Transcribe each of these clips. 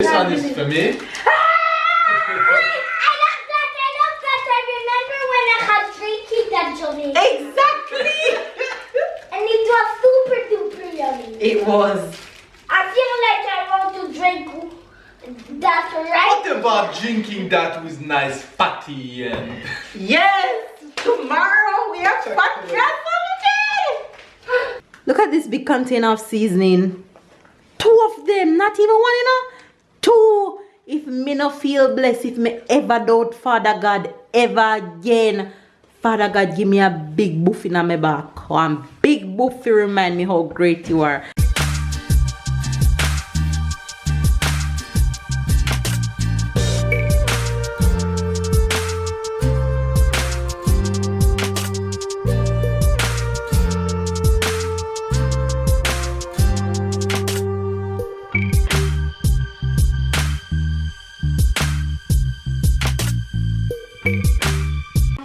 This one is for me. Wait, I love that. I remember when I had drinking that Jamaican. Exactly. And it was super duper yummy. It was. I feel like I want to drink that right. What about drinking that with nice fatty and... Yes. Tomorrow we have podcast on the day. Look at this big container of seasoning. 2 of them, not even one, 2. If me no feel blessed, if me ever doubt Father God ever again, Father God give me a big boof in my back. One big boof to remind me how great you are.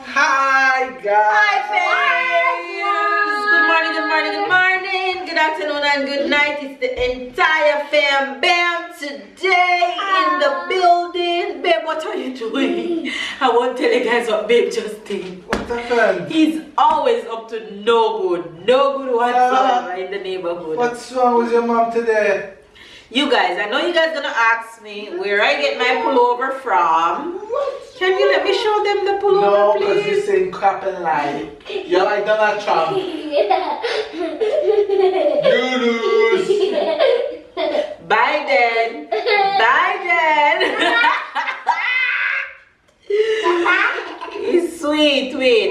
Hi guys! Hi fams! Good morning, good morning, good morning, good afternoon and good night. It's the entire fam bam today in the building. Babe, what are you doing? I won't tell you guys what babe just did. What happened? He's always up to no good whatsoever in the neighborhood. What's wrong with your mom today? You guys, I know you guys gonna ask me where I get my pullover from. Can you let me show them the pullover, No, because you're please? saying crap and lie. You're like Donald Trump. You lose. Biden. Biden. It's sweet. Wait.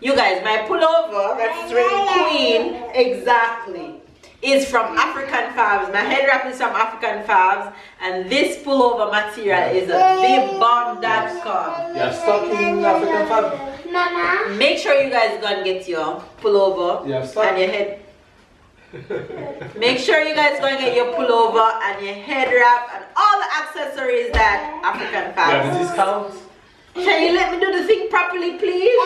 You guys, my pullover that's written Queen exactly is from African Fabs. My head wrap is from African Fabs, and this pullover material is a bigbomb.com. You're stuck in African Fab. Mama. Make sure you guys go and get your pullover Yeah, stop. and your head. Make sure you guys go and get your pullover and your head wrap and all the accessories that African You have a Fabs. discount? Can you let me do the thing properly, please?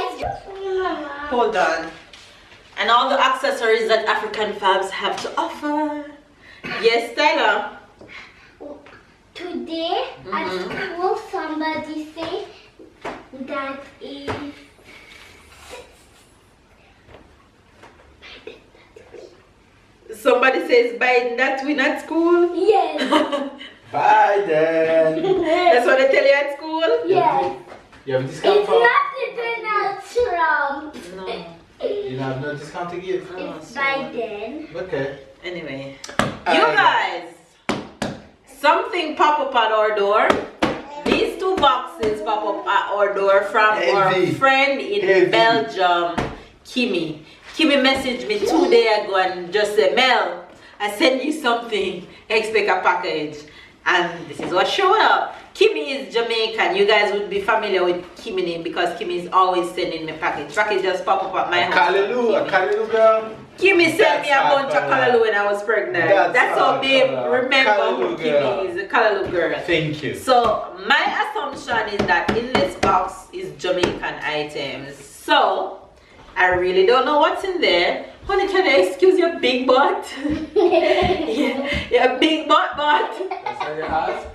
Hold on. And all the accessories that African Fabs have to offer. Yes, Tyler. Today at school somebody say that is Somebody says Biden that win at school. yes. Biden. That's what they tell you at school? Yes. You have a discount It's for? not Donald Trump. No. You have no discount to give? It's Biden. Okay. Anyway, you guys, something pop up at our door. These 2 boxes pop up at our door from our Heavy. friend in Heavy. Belgium, Kimmy. Kimmy messaged me 2 days ago and just said, Mel, I sent you something, expect a package. And this is what showed up. Kimmy is Jamaican. You guys would be familiar with Kimmy name because Kimmy is always sending me package. Package just pop up at my house. Callaloo, a Callaloo girl. Kimmy sent me a That's bunch of hard, callaloo when I was pregnant. That's how hard, babe hard. remember who Callaloo girl. Kimmy is, a callaloo girl. Thank you. So my assumption is that in this box is Jamaican items. So I really don't know what's in there. Honey, can I excuse your big butt? Yeah, your big butt. That's how you ask?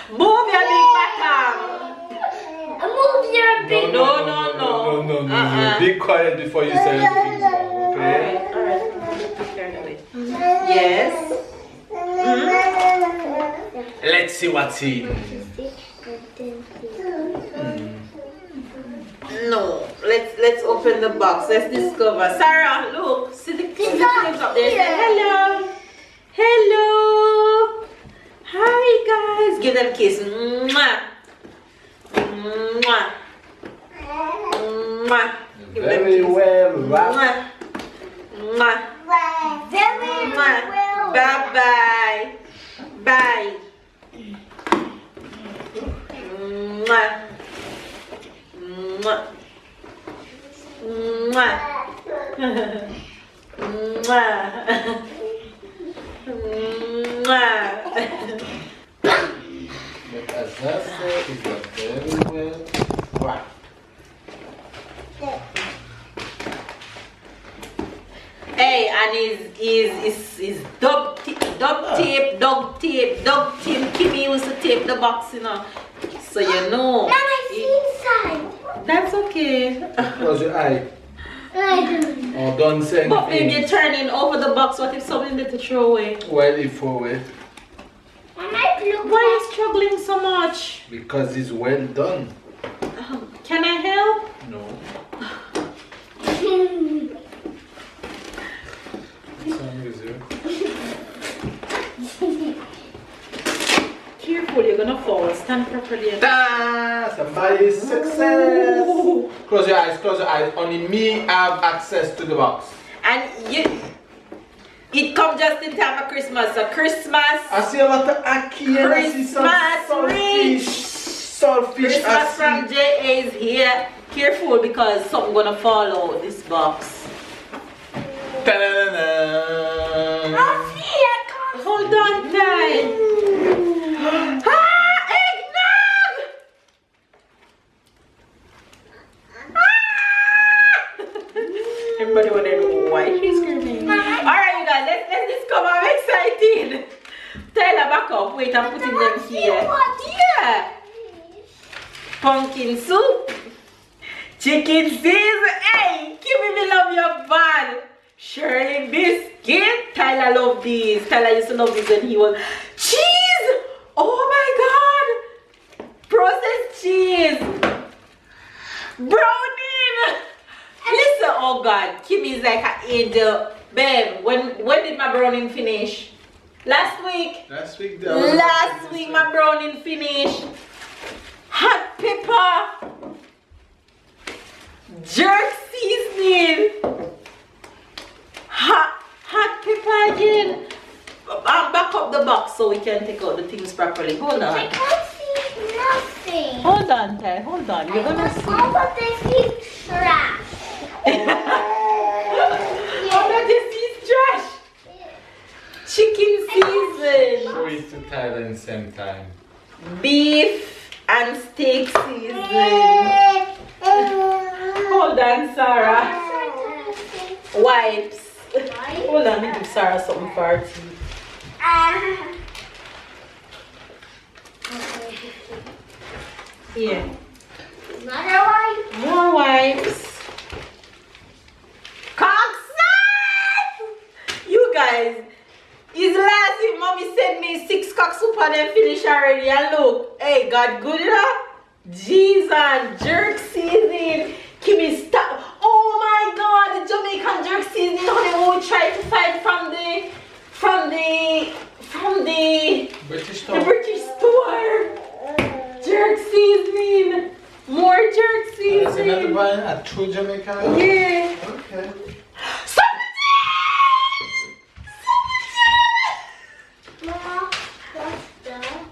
Move your big butt. Move your big. No. No. Be quiet before you say anything wrong, okay? Alright. Yes. Let's see what's in. No, let's open the box. Let's discover. Sarah, look, see the flames up there. Say hello. Hello. Hi guys. Give them a kiss. Mwah. Mwah. Mwah. Give them a Very kiss. well wrapped. Mwah. Mwah. Very Mwah. well. Bye bye. Bye. Mwah. Mwah. Mwah. Mwah. Mwah. But as I said, it's a very well wrapped. Hey, and is duct tape tape the box, you know. So you know. Mama, I see inside. That's okay. Close your eye. I don't. Oh, don't say anything. But babe, you're turning over the box. What if something there to throw away? Well, if forward. Mama, look. Why are you struggling so much? Because it's well done. Can I help? No. Hmm. Some easier. Careful, you're gonna fall. Stand properly. Ta! Somebody's success. Close your eyes. Close your eyes. Only me have access to the box. And it comes just in time for Christmas. So Christmas. I see a lot of ackee and I see some saltfish. Saltfish. Christmas from JA is here. Careful because something gonna fall out this box. Ta-da-da-da. Hold on tight. Ah, eggnog! Everybody wanna know why she's screaming. Alright you guys, let's discover. I'm excited. Tyler, back up. Wait, I'm putting them here. Yeah. Pumpkin soup. Chicken Caesar. Hey, Kimmy, me love your bun. Shirley biscuit. Tyler love these. Tyler used to love these when he was. Cheese. Oh my God. Processed cheese. Brownie. Listen, oh God. Kimmy is like an angel. Babe, when did my brownie finish? Last week. Last week, My brownie finished. Hot pepper. Jerk seasoning. Hot pepper again. Back up the box so we can take out the things properly. Hold I on. can't see nothing. Hold on, Ty. Hold on. You're gonna see. All of this is trash. All of this is trash. Chicken season. Show it to Thailand same time. Beef and steak season. Hold on, Sarah. Wipes. Hold on, let me give Sarah something for her tea. Here. Another one? More wipes. Cocksup! You guys, it's last week mommy sent me 6 cock soup and then finish already. And look, hey, got good enough? Cheese and jerk seasoning. Kimmy, stop. Oh my God, the Jamaican jerk seasoning. Honey, we will try to find from the British British store. Jerk seasoning. More jerk Is another seasoning. one a true Jamaican? Yeah. Okay. Mama, what's that?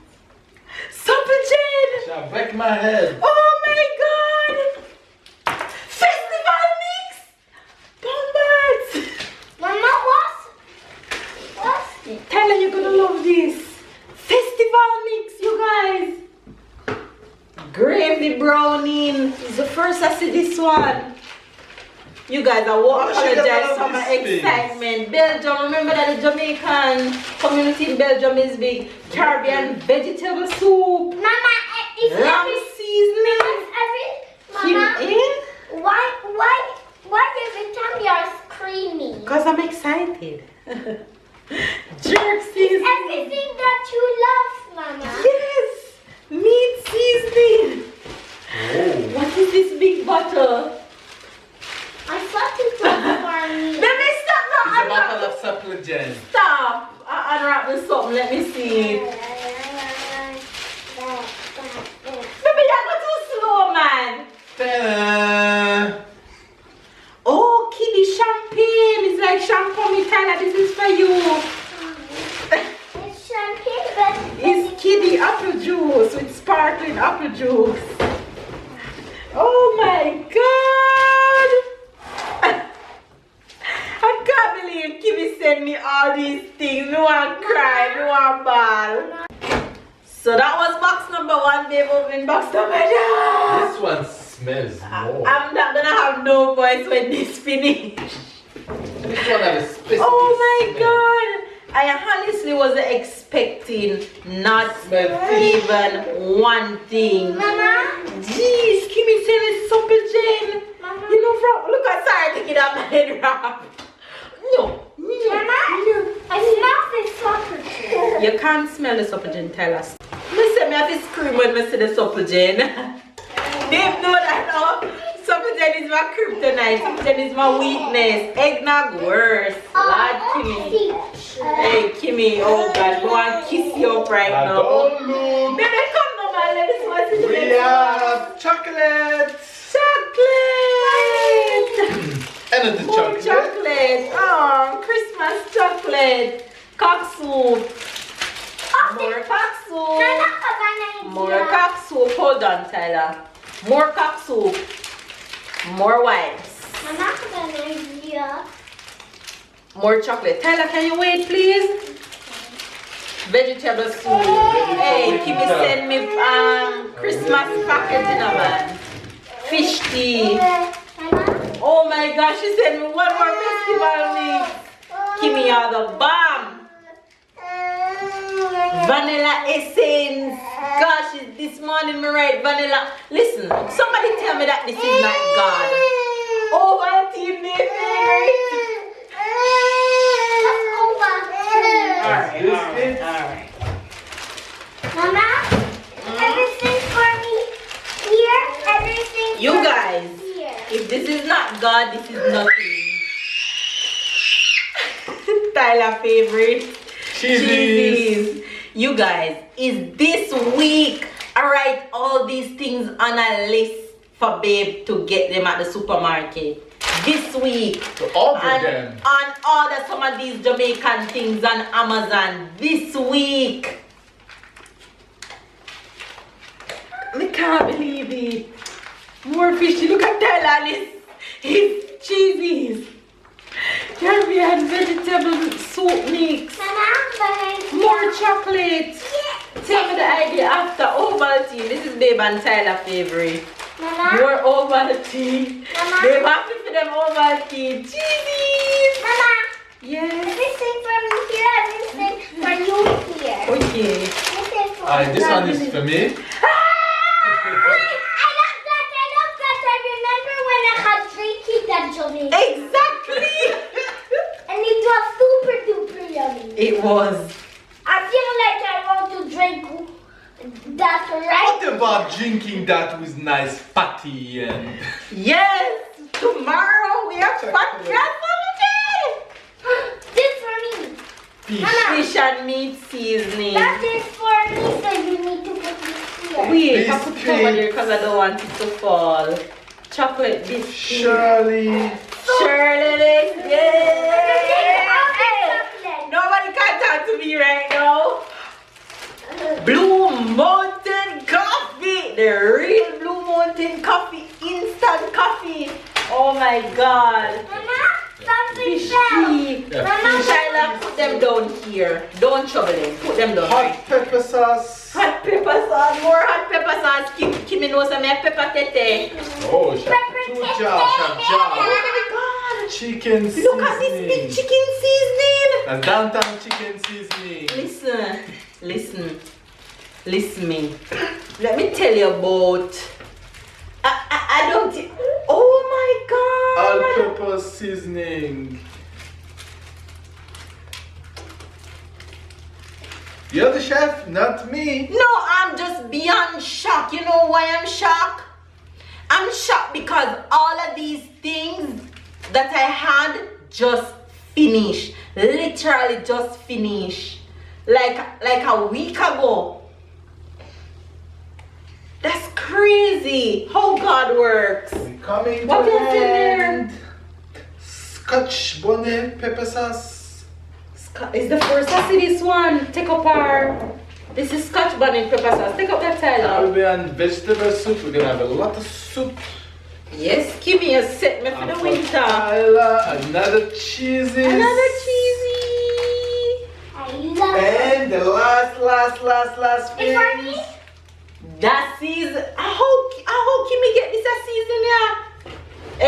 Supper Jane. Shall break my head. Oh my God. Festival mix. Bombards. Mama, what's? Tyler, you're gonna love this. Festival mix, you guys. Gravy brownie. It's the first I see this one. You guys, I won't apologize for my excitement. Belgium, remember that the Jamaican community in Belgium is big. Caribbean vegetable soup. Mama, is Lamb seasoning. Mama, in? why every time you're screaming? Because I'm excited. Jerk seasoning. Everything that you love, Mama. Yes. Meat seasoning. Oh. What is this big bottle? I thought it was for me. Let me stop now. It's a bottle of supplement. Stop. Unwrap me something. Let me see. Baby, you're going too slow, man. Ta-da! Oh, kiddie champagne. It's like champagne, Tyler. This is for you. It's champagne, but It's kiddie apple juice with sparkling apple juice. Oh my God. I can't believe Kimmy sent me all these things. No one cry, no one ball. So that was box number 1, babe. Open box number 2. This one smells more. I'm not gonna have no voice when this finish. This one has a specific Oh my smell. God. I honestly wasn't expecting not Smell fish. even one thing. Mama. Jeez, Kimmy sent me supper, Jane. Mama. You know, look at Sarah taking out my head wrap. No. Mama. I smell this sausage. You can't smell the supper, Jane, tell us. Listen, me have to scream when I see the supper, Jane. They know that now. Supper, Jane is my kryptonite. Supper, Jane is my weakness. Eggnog worse. Lord, Kimmy. Hey, Kimmy, oh God, go and kiss you up right now. Don't look. Baby, come now, man. Let me see what's in the We next have chocolate. chocolate. And the More chocolate. chocolate. Oh, Christmas chocolate. Cock soup. More cock soup. More cock soup. Hold on, Tyler. More cock soup. More wipes. More chocolate. Tyler, can you wait, please? Vegetable soup. Hey, Kimmy send me Christmas package in a man. Fish tea. Oh my gosh, she sent me one more festival mix. Kimmy, you're the bomb. Vanilla essence. Gosh, this morning me write vanilla. Listen, somebody tell me that this is not God. Oh, my team, my favorite. Alright. Mama, everything for me here, everything You for guys, me here. if this is not God, this is nothing. Tyler favorite. Cheesies. You guys, is this week I write all these things on a list for babe to get them at the supermarket? This week. To order and, them. and order some of these Jamaican things on Amazon this week. I can't believe it. More fishy. Look at Tyler. His cheesies. Caribbean vegetable soup mix. Mama, More chocolate. Tell me the idea after Ovaltine. This is babe and Tyler favorite. Mama, More Ovaltine. Mama. Babe happy for them Ovaltine. Cheesies. Mama, Yes. everything for me here, everything for you here. Okay. Everything for Alright, this one is for me. I love that. I remember when I had drinking that Jamaican. Exactly. And it was super duper yummy. It was. I feel like I want to drink that right. What about drinking that with nice patty and Yes. Tomorrow we have fat This for me. fish? Mama. fish and meat seasoning. That is for me, so you need to put this here. Wait, I put it over Biscuit. there because I don't want it to fall. Chocolate biscuit. Shirley. Shirley, yeah. Chocolate. Nobody can talk to me right now. Blue Mountain Coffee. The real Blue Mountain Coffee. Instant coffee. Oh my God. Mama, something Fish fell. tea. Yeah, Mama, Shyla, put them down here. Don't trouble them. Put them down. Hot pepper sauce. Hot pepper sauce. More hot pepper sauce. Kimmy knows I make pepper tete. Oh, shakucha, shakucha. Chicken seasoning. Look at this big chicken seasoning. And downtown chicken seasoning. Listen me. Let me tell you about. I don't. Oh my God. All-purpose seasoning. You're the chef, not me. No, I'm just beyond shocked. You know why I'm shocked? I'm shocked because all of these things that I had just finished. Literally just finished. Like a week ago. That's crazy how God works. We're coming What to else in there? end. Scotch bonnet pepper sauce. Is the first I see this one. Take up our. This is Scotch bonnet pepper sauce. Take up that Tyler. Caribbean vegetable soup. We're gonna have a lot of soup. Yes, give me a set me for And the for winter. Tyler, another cheesy. Another cheesy. I love it. And the last It's for thing. me. That season. I hope Kimmy get this a season, yeah.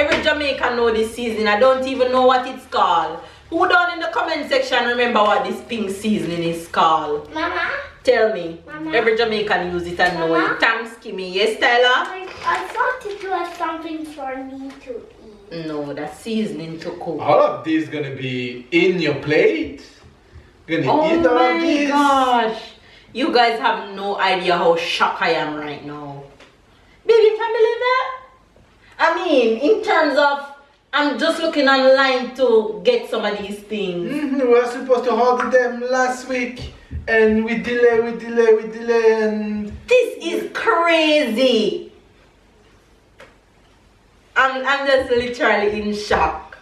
Every Jamaican know this season. I don't even know what it's called. Who down in the comment section remember what this pink seasoning is called? Mama? Tell me. Mama? Every Jamaican use it and know Mama? it. Thanks, Kimmy. Yes, Tyler? I thought it was something for me to eat. No, that's seasoning to cook. All of this gonna be in your plate. Gonna Oh eat all of my this. gosh. You guys have no idea how shocked I am right now. Baby, you can believe that? I mean, in terms of, I'm just looking online to get some of these things. We were supposed to order them last week. And we delay, and... This is crazy. I'm just literally in shock.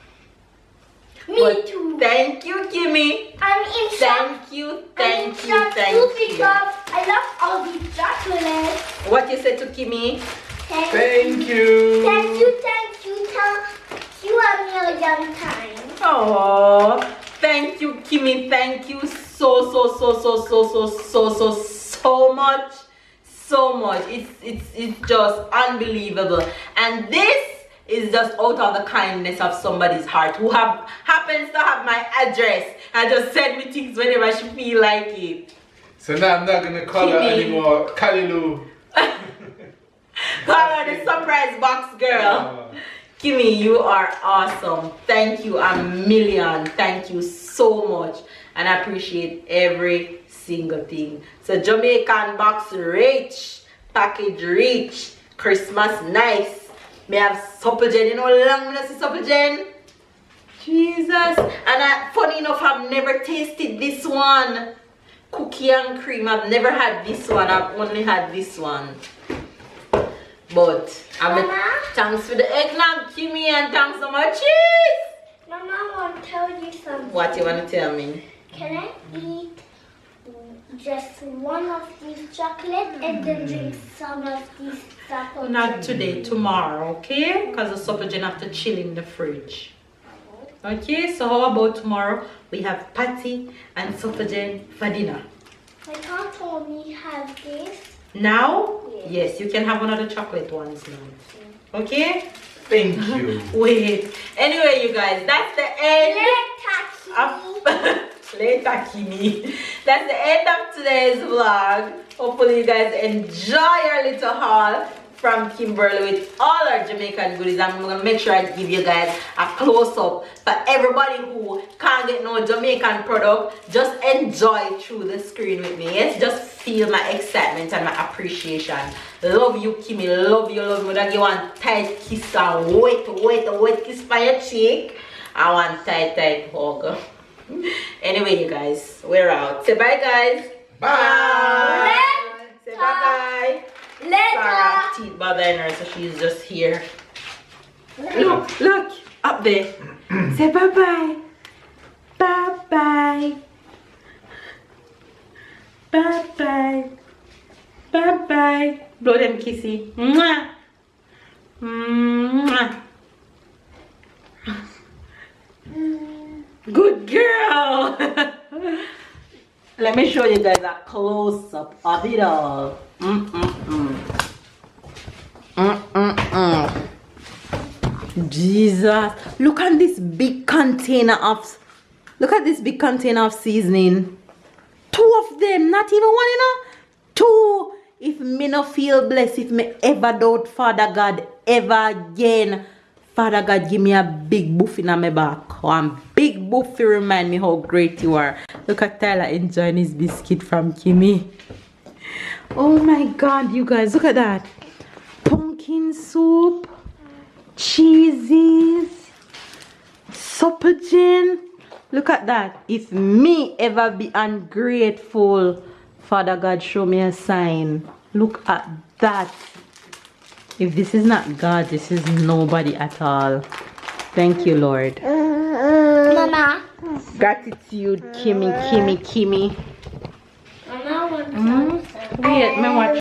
Me But too. Thank you, Kimmy. I'm in shock. Thank you, I'm thank in you, shock thank too you. because I love all these chocolates. What you said to Kimmy? Thank you. Thank you. Thank you a million times. Oh, thank you, Kimmy. Thank you so much. So much. It's just unbelievable. And this is just out of the kindness of somebody's heart who happens to have my address and just send me things whenever she feel like it. So now I'm not gonna call her Kimmy. anymore Kalilu. Call her the surprise box girl. Kimmy, you are awesome. Thank you a million. Thank you so much. And I appreciate every single thing. So Jamaican box rich, package rich, Christmas nice. May have supple gen. You know how long I see supple gen? Jesus. And funny enough, I've never tasted this one. Cookie and cream. I've never had this one. I've only had this one. But Mama? thanks for the eggnog, Kimmy, and thanks for my cheese. Mama, I want to tell you something. What you want to tell me? Can I eat just one of these chocolates and then drink some of these chocolate? Not today, tomorrow, okay? Because the supper gen have to chill in the fridge. Okay, so how about tomorrow? We have patty and supper gen for dinner. My aunt told me have this. Now? Yes. Yes, you can have one of the chocolate ones now. Okay? Thank you. Wait. Anyway, you guys, that's the end. Later, Kimmy. That's the end of today's vlog. Hopefully you guys enjoy our little haul from Kimberly with all our Jamaican goodies. I'm gonna make sure I give you guys a close-up for everybody who can't get no Jamaican product. Just enjoy through the screen with me. Yes, just feel my excitement and my appreciation. Love you, Kimmy. Love you. That you want tight kiss and wet kiss for your cheek. I want tight hug. Anyway, you guys, we're out. Say bye, guys. Bye. Say bye. Later. Sarah teeth bothering her, so she's just here. Look, up there. Say bye. Bye. Blow them kissy. Mwah. Mwah. Good girl. Let me show you guys a close-up of it all. Jesus, look at this big container of seasoning. 2 of them, not even one, you know. 2. If me no feel blessed, if me ever doubt Father God ever again, Father God give me a big boof in my back. One big boof to remind me how great you are. Look at Tyler enjoying his biscuit from Kimmy. Oh my God, you guys, look at that. Pumpkin soup, cheeses, supper gin. Look at that. If me ever be ungrateful, Father God show me a sign. Look at that. If this is not God, this is nobody at all. Thank you, Lord. Mama. Gratitude, Kimmy. Mama, I want to tell you something. Wait, me watch.